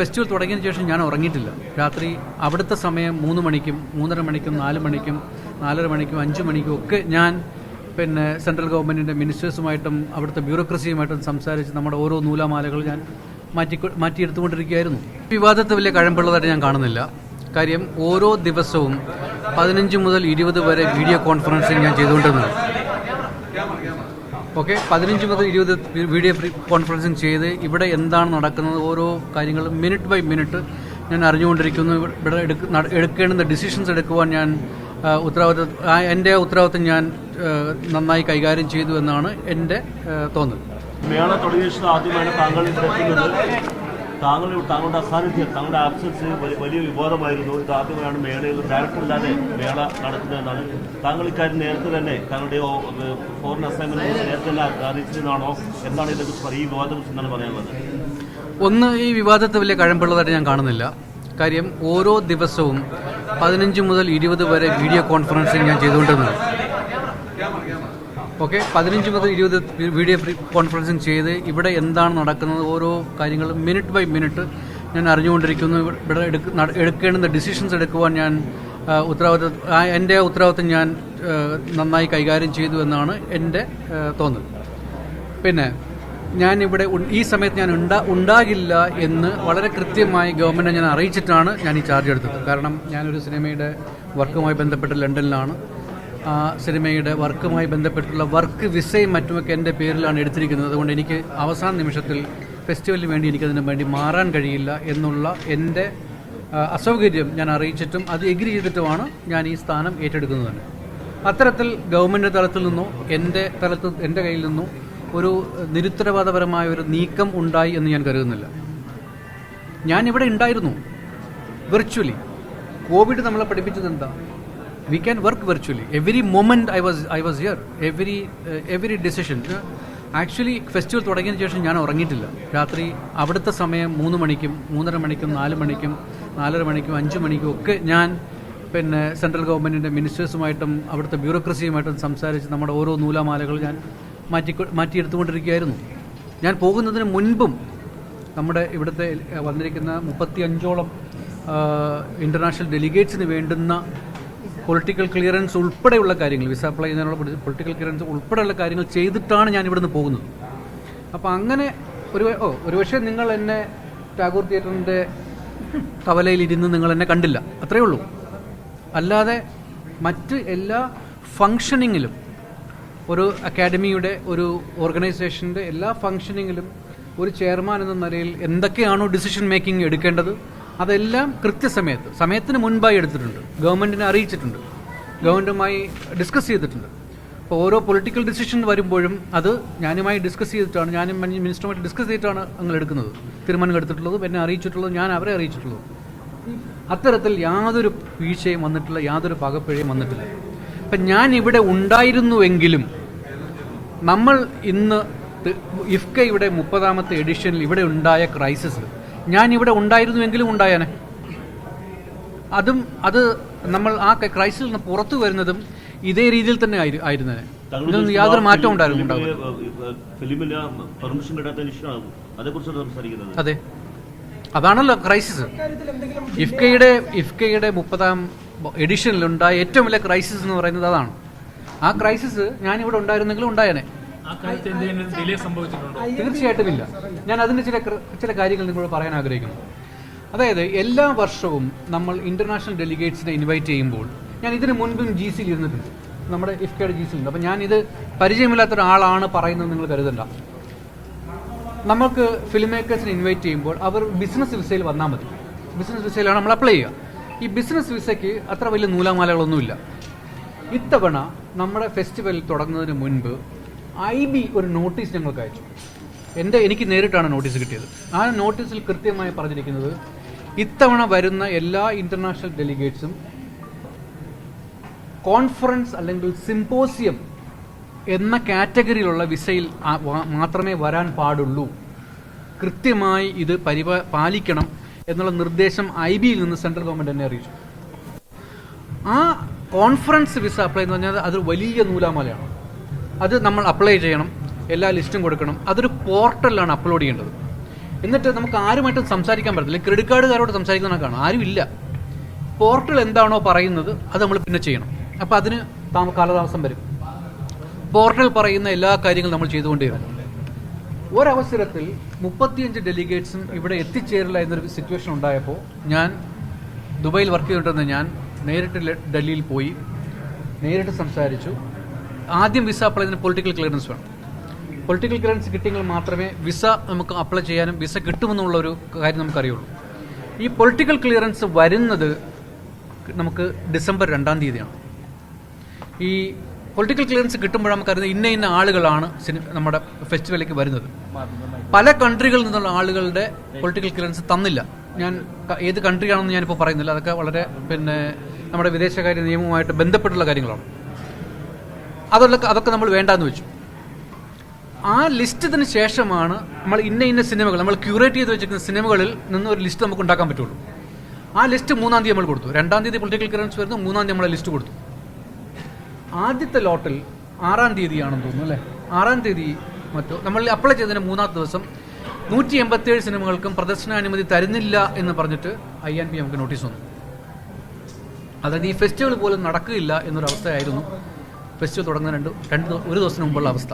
Festival തുടങ്ങിയതിന് ശേഷം ഞാൻ ഉറങ്ങിയിട്ടില്ല. രാത്രി അവിടുത്തെ സമയം 3 മണിക്കും 3:30 മണിക്കും 4 മണിക്കും 4:30 മണിക്കും 5 മണിക്കും ഒക്കെ ഞാൻ സെൻട്രൽ ഗവൺമെൻറ്റിൻ്റെ മിനിസ്റ്റേഴ്സുമായിട്ടും അവിടുത്തെ ബ്യൂറോക്രസിയുമായിട്ടും സംസാരിച്ച് നമ്മുടെ ഓരോ നൂലാമാലകൾ ഞാൻ മാറ്റിയെടുത്തുകൊണ്ടിരിക്കുകയായിരുന്നു. വിവാദത്തെ വലിയ കഴമ്പുള്ളതായിട്ട് ഞാൻ കാണുന്നില്ല. കാര്യം ഓരോ ദിവസവും 15 മുതൽ 20 വരെ വീഡിയോ കോൺഫറൻസിങ് ഞാൻ ചെയ്തുകൊണ്ടിരുന്നത്. 15 മുതൽ 20 വീഡിയോ കോൺഫറൻസിങ് ചെയ്ത് ഇവിടെ എന്താണ് നടക്കുന്നത് ഓരോ കാര്യങ്ങളും മിനിറ്റ് ബൈ മിനിറ്റ് ഞാൻ അറിഞ്ഞുകൊണ്ടിരിക്കുന്നു. ഇവിടെ എടുക്കേണ്ടുന്ന ഡിസിഷൻസ് എടുക്കുവാൻ ഞാൻ എൻ്റെ ഉത്തരവാദിത്വം ഞാൻ നന്നായി കൈകാര്യം ചെയ്തു എന്നാണ് എൻ്റെ തോന്നൽ. മേള തുടങ്ങിയ ശേഷം ആദ്യമാണ് താങ്കൾ താങ്കളുടെ അസാന്നിധ്യം, താങ്കളുടെ ആബ്സൻസ് വലിയ വിവാദമായിരുന്നു. ഇത് ആദ്യമായാണ് മേളയിൽ ഡയറക്ടർ ഇല്ലാതെ മേള നടത്തുന്നതെന്നാണ്. താങ്കൾ ഇക്കാര്യം നേരത്തെ തന്നെ താങ്കളുടെ ഫോറിൻ അസൈൻമെന്റ് നേരത്തെ തന്നെ അറിയിച്ചിരുന്നാണോ എന്നാണ് ഇതേക്കുറിച്ച് ഈ വിവാദത്തെക്കുറിച്ച് എന്താണ് പറയാനുള്ളത്? ഒന്ന്, ഈ വിവാദത്തെ വലിയ കഴമ്പുള്ളതായിട്ട് ഞാൻ കാണുന്നില്ല. കാര്യം ഓരോ ദിവസവും 15 മുതൽ 20 വരെ വീഡിയോ കോൺഫറൻസിങ് ഞാൻ ചെയ്തുകൊണ്ടിരുന്നത്. 15 മുതൽ 20 വീഡിയോ കോൺഫറൻസിങ് ചെയ്ത് ഇവിടെ എന്താണ് നടക്കുന്നത് ഓരോ കാര്യങ്ങളും മിനിറ്റ് ബൈ മിനിറ്റ് ഞാൻ അറിഞ്ഞുകൊണ്ടിരിക്കുന്നു. ഇവിടെ എടുക്കേണ്ടുന്ന ഡിസിഷൻസ് എടുക്കുവാൻ ഞാൻ എൻ്റെ ഉത്തരവാദിത്വം ഞാൻ നന്നായി കൈകാര്യം ചെയ്തു എന്നാണ് എൻ്റെ തോന്നൽ. ഞാനിവിടെ ഈ സമയത്ത് ഞാൻ ഉണ്ടാകില്ല എന്ന് വളരെ കൃത്യമായി ഗവൺമെൻറ് ഞാൻ അറിയിച്ചിട്ടാണ് ഞാൻ ഈ ചാർജ് എടുത്തത്. കാരണം ഞാനൊരു സിനിമയുടെ വർക്കുമായി ബന്ധപ്പെട്ട് ലണ്ടനിലാണ്. ആ സിനിമയുടെ വർക്കുമായി ബന്ധപ്പെട്ടുള്ള വർക്ക് വിസയും മറ്റുമൊക്കെ എൻ്റെ പേരിലാണ് എടുത്തിരിക്കുന്നത്. അതുകൊണ്ട് എനിക്ക് അവസാന നിമിഷത്തിൽ ഫെസ്റ്റിവലിന് വേണ്ടി എനിക്കതിനു വേണ്ടി മാറാൻ കഴിയില്ല എന്നുള്ള എൻ്റെ അസൗകര്യം ഞാൻ അറിയിച്ചിട്ടും അത് എഗ്രി ചെയ്തിട്ടുമാണ് ഞാൻ ഈ സ്ഥാനം ഏറ്റെടുക്കുന്നത് തന്നെ. അത്തരത്തിൽ ഗവൺമെൻറ് തലത്തിൽ നിന്നോ എൻ്റെ കയ്യിൽ നിന്നോ ഒരു നിരുത്തരവാദപരമായ ഒരു നീക്കം ഉണ്ടായി എന്ന് ഞാൻ കരുതുന്നില്ല. ഞാനിവിടെ ഉണ്ടായിരുന്നു വിർച്വലി. കോവിഡ് നമ്മളെ പഠിപ്പിച്ചത് എന്താ? We can work virtually. Every moment I was here. Every decision. Actually, festival തുടങ്ങിയതിന് ശേഷം ഞാൻ ഉറങ്ങിയിട്ടില്ല. രാത്രി അവിടുത്തെ സമയം 3 മണിക്കും 3:30 മണിക്കും 4 മണിക്കും 4:30 മണിക്കും 5 മണിക്കും ഒക്കെ ഞാൻ സെൻട്രൽ ഗവൺമെൻറ്റിൻ്റെ മിനിസ്റ്റേഴ്സുമായിട്ടും അവിടുത്തെ ബ്യൂറോക്രസിയുമായിട്ടും സംസാരിച്ച് നമ്മുടെ ഓരോ നൂലാമാലകൾ ഞാൻ മാറ്റിയെടുത്തുകൊണ്ടിരിക്കുകയായിരുന്നു. ഞാൻ പോകുന്നതിന് മുൻപും നമ്മുടെ ഇവിടുത്തെ വന്നിരിക്കുന്ന 35ഓളം ഇൻ്റർനാഷണൽ ഡെലിഗേറ്റ്സിന് വേണ്ടുന്ന പൊളിറ്റിക്കൽ ക്ലിയറൻസ് ഉൾപ്പെടെയുള്ള കാര്യങ്ങൾ, വിസ അപ്ലൈ ചെയ്യുന്നതിനുള്ള പൊളിറ്റിക്കൽ ക്ലിയറൻസ് ഉൾപ്പെടെയുള്ള കാര്യങ്ങൾ ചെയ്തിട്ടാണ് ഞാൻ ഇവിടുന്ന് പോകുന്നത്. അപ്പോൾ അങ്ങനെ ഒരുപക്ഷെ നിങ്ങൾ എന്നെ ടാഗോർ തിയേറ്ററിൻ്റെ കവലയിലിരുന്ന് നിങ്ങൾ എന്നെ കണ്ടില്ല, അത്രയേ ഉള്ളൂ. അല്ലാതെ മറ്റ് എല്ലാ ഫങ്ഷനിങ്ങിലും, ഒരു അക്കാഡമിയുടെ ഒരു ഓർഗനൈസേഷൻ്റെ എല്ലാ ഫങ്ഷനിങ്ങിലും ഒരു ചെയർമാൻ എന്ന നിലയിൽ എന്തൊക്കെയാണോ ഡിസിഷൻ മേക്കിംഗ് എടുക്കേണ്ടത് അതെല്ലാം സമയത്തിന് മുൻപായി എടുത്തിട്ടുണ്ട്. ഗവൺമെൻറ്റിനെ അറിയിച്ചിട്ടുണ്ട്, ഗവൺമെൻറ്റുമായി ഡിസ്കസ് ചെയ്തിട്ടുണ്ട്. അപ്പോൾ ഓരോ പൊളിറ്റിക്കൽ ഡിസിഷൻ വരുമ്പോഴും അത് ഞാനുമായി ഡിസ്കസ് ചെയ്തിട്ടാണ്, ഞാനും മിനിസ്റ്ററുമായിട്ട് ഡിസ്കസ് ചെയ്തിട്ടാണ് ഞങ്ങൾ എടുക്കുന്നത്, തീരുമാനം എടുത്തിട്ടുള്ളതും എന്നെ അറിയിച്ചിട്ടുള്ളതും ഞാൻ അവരെ അറിയിച്ചിട്ടുള്ളതും. അത്തരത്തിൽ യാതൊരു വീഴ്ചയും വന്നിട്ടില്ല, യാതൊരു പകപ്പിഴയും വന്നിട്ടില്ല. അപ്പം ഞാൻ ഇവിടെ ഉണ്ടായിരുന്നുവെങ്കിലും നമ്മൾ ഇന്ന് ഇഫ്കയുടെ 30ാമത്തെ എഡിഷനിൽ ഇവിടെ ഉണ്ടായ ക്രൈസിസ് ഞാനിവിടെ ഉണ്ടായിരുന്നുവെങ്കിലും ഉണ്ടായാനെ. അത് നമ്മൾ ആ ക്രൈസിൽ നിന്ന് പുറത്തു വരുന്നതും ഇതേ രീതിയിൽ തന്നെ ആയിരുന്നേ. ഇതൊന്നും യാതൊരു മാറ്റം ഉണ്ടായിരുന്നു. അതെ, അതാണല്ലോ ക്രൈസിസ്. ഇഫ്കയുടെ 30ാം എഡിഷനിലുണ്ടായ ഏറ്റവും വലിയ ക്രൈസിസ് എന്ന് പറയുന്നത് അതാണ്. ആ ക്രൈസിസ് ഞാനിവിടെ ഉണ്ടായിരുന്നെങ്കിലും ഉണ്ടായാനെ. തീർച്ചയായിട്ടും ഇല്ല. ഞാൻ അതിൻ്റെ ചില കാര്യങ്ങൾ നിങ്ങളോട് പറയാൻ ആഗ്രഹിക്കുന്നു. അതായത് എല്ലാ വർഷവും നമ്മൾ ഇന്റർനാഷണൽ ഡെലിഗേറ്റ്സിനെ ഇൻവൈറ്റ് ചെയ്യുമ്പോൾ, ഞാൻ ഇതിന് മുൻപും GC ഇരുന്നിട്ടുണ്ട്, നമ്മുടെ ഇഫ്കയുടെ GC ഉണ്ട്. അപ്പം ഞാനിത് പരിചയമില്ലാത്ത ഒരാളാണ് പറയുന്നത് നിങ്ങൾ കരുതണ്ട. നമുക്ക് ഫിലിം മേക്കേഴ്സിനെ ഇൻവൈറ്റ് ചെയ്യുമ്പോൾ അവർ ബിസിനസ് വിസയിൽ വന്നാൽ മതി. ബിസിനസ് വിസയിലാണ് നമ്മൾ അപ്ലൈ ചെയ്യുക. ഈ ബിസിനസ് വിസയ്ക്ക് അത്ര വലിയ നൂലാമാലകളൊന്നുമില്ല. ഇത്തവണ നമ്മുടെ ഫെസ്റ്റിവൽ തുടങ്ങുന്നതിന് മുൻപ് IB ഒരു നോട്ടീസ് ഞങ്ങൾക്ക് അയച്ചു. എനിക്ക് നേരിട്ടാണ് നോട്ടീസ് കിട്ടിയത്. ആ നോട്ടീസിൽ കൃത്യമായി പറഞ്ഞിരിക്കുന്നത് ഇത്തവണ വരുന്ന എല്ലാ ഇന്റർനാഷണൽ ഡെലിഗേറ്റ്സും കോൺഫറൻസ് അല്ലെങ്കിൽ സിംപോസിയം എന്ന കാറ്റഗറിയിലുള്ള വിസയിൽ മാത്രമേ വരാൻ പാടുള്ളൂ. കൃത്യമായി ഇത് പാലിക്കണം എന്നുള്ള നിർദ്ദേശം IBയിൽ നിന്ന് സെൻട്രൽ ഗവൺമെൻറ് എന്നെ അറിയിച്ചു. ആ കോൺഫറൻസ് വിസ അപ്ലൈ എന്ന് പറഞ്ഞാൽ അത് വലിയ നൂലാമാലയാണ്. അത് നമ്മൾ അപ്ലൈ ചെയ്യണം, എല്ലാ ലിസ്റ്റും കൊടുക്കണം. അതൊരു പോർട്ടലിലാണ് അപ്ലോഡ് ചെയ്യേണ്ടത്. എന്നിട്ട് നമുക്ക് ആരുമായിട്ടും സംസാരിക്കാൻ പറ്റത്തില്ല. ക്രെഡിറ്റ് കാർഡുകാരോട് സംസാരിക്കുന്നതിനൊക്കെയാണ്, ആരുമില്ല. പോർട്ടൽ എന്താണോ പറയുന്നത് അത് നമ്മൾ പിന്നെ ചെയ്യണം. അപ്പോൾ അതിന് കാലതാമസം വരും. പോർട്ടൽ പറയുന്ന എല്ലാ കാര്യങ്ങളും നമ്മൾ ചെയ്തുകൊണ്ടേയിരുന്നു. ഒരവസരത്തിൽ 35 ഡെലിഗേറ്റ്സും ഇവിടെ എത്തിച്ചേരില്ല എന്നൊരു സിറ്റുവേഷൻ ഉണ്ടായപ്പോൾ ഞാൻ ദുബായിൽ വർക്ക് ചെയ്തിട്ടുണ്ടെന്ന് ഞാൻ നേരിട്ട് ഡൽഹിയിൽ പോയി നേരിട്ട് സംസാരിച്ചു. ആദ്യം വിസ അപ്ലൈ ചെയ്യുന്നതിന് പൊളിറ്റിക്കൽ ക്ലിയറൻസ് വേണം. പൊളിറ്റിക്കൽ ക്ലിയറൻസ് കിട്ടിയെങ്കിൽ മാത്രമേ വിസ നമുക്ക് അപ്ലൈ ചെയ്യാനും വിസ കിട്ടുമെന്നുള്ളൊരു കാര്യം നമുക്കറിയുള്ളൂ. ഈ പൊളിറ്റിക്കൽ ക്ലിയറൻസ് വരുന്നത് നമുക്ക് ഡിസംബർ 2-ാം തീയതിയാണ്. ഈ പൊളിറ്റിക്കൽ ക്ലിയറൻസ് കിട്ടുമ്പോൾ നമുക്കറിയുന്നത് ഇന്ന ആളുകളാണ് നമ്മുടെ ഫെസ്റ്റിവലിലേക്ക് വരുന്നത്. പല കൺട്രികളിൽ നിന്നുള്ള ആളുകളുടെ പൊളിറ്റിക്കൽ ക്ലിയറൻസ് തന്നില്ല. ഞാൻ ഏത് കൺട്രിയാണെന്ന് ഞാനിപ്പോൾ പറയുന്നില്ല, അതൊക്കെ വളരെ നമ്മുടെ വിദേശകാര്യ നിയമവുമായിട്ട് ബന്ധപ്പെട്ടുള്ള കാര്യങ്ങളാണ്. അതൊക്കെ നമ്മൾ വേണ്ടാന്ന് വെച്ചു. ആ ലിസ്റ്റിന് ശേഷമാണ് നമ്മൾ ഇന്ന സിനിമകൾ നമ്മൾ ക്യൂറേറ്റ് ചെയ്ത് വെച്ചിരിക്കുന്ന സിനിമകളിൽ നിന്ന് ഒരു ലിസ്റ്റ് നമുക്ക് ഉണ്ടാക്കാൻ പറ്റുള്ളൂ. ആ ലിസ്റ്റ് 3-ാം തീയതി നമ്മൾ കൊടുത്തു. 2-ാം തീയതി പൊളിറ്റിക്കൽ ക്ലിയറൻസ് വരുന്നു, 3-ാം തീയതി നമ്മളെ ലിസ്റ്റ് കൊടുത്തു. ആദ്യത്തെ ലോട്ടിൽ 6-ാം തീയതിയാണെന്ന് തോന്നുന്നു അല്ലേ, 6-ാം തീയതി മറ്റോ നമ്മൾ അപ്ലൈ ചെയ്തതിന് 3-ാമത്തെ ദിവസം 187 സിനിമകൾക്കും പ്രദർശനാനുമതി തരുന്നില്ല എന്ന് പറഞ്ഞിട്ട് INP നമുക്ക് നോട്ടീസ് വന്നു. അതായത് ഈ ഫെസ്റ്റിവൽ പോലും നടക്കുകയില്ല എന്നൊരവസ്ഥയായിരുന്നു ഫെസ്റ്റിവൽ തുടങ്ങുന്ന ഒരു ദിവസം മുമ്പുള്ള അവസ്ഥ.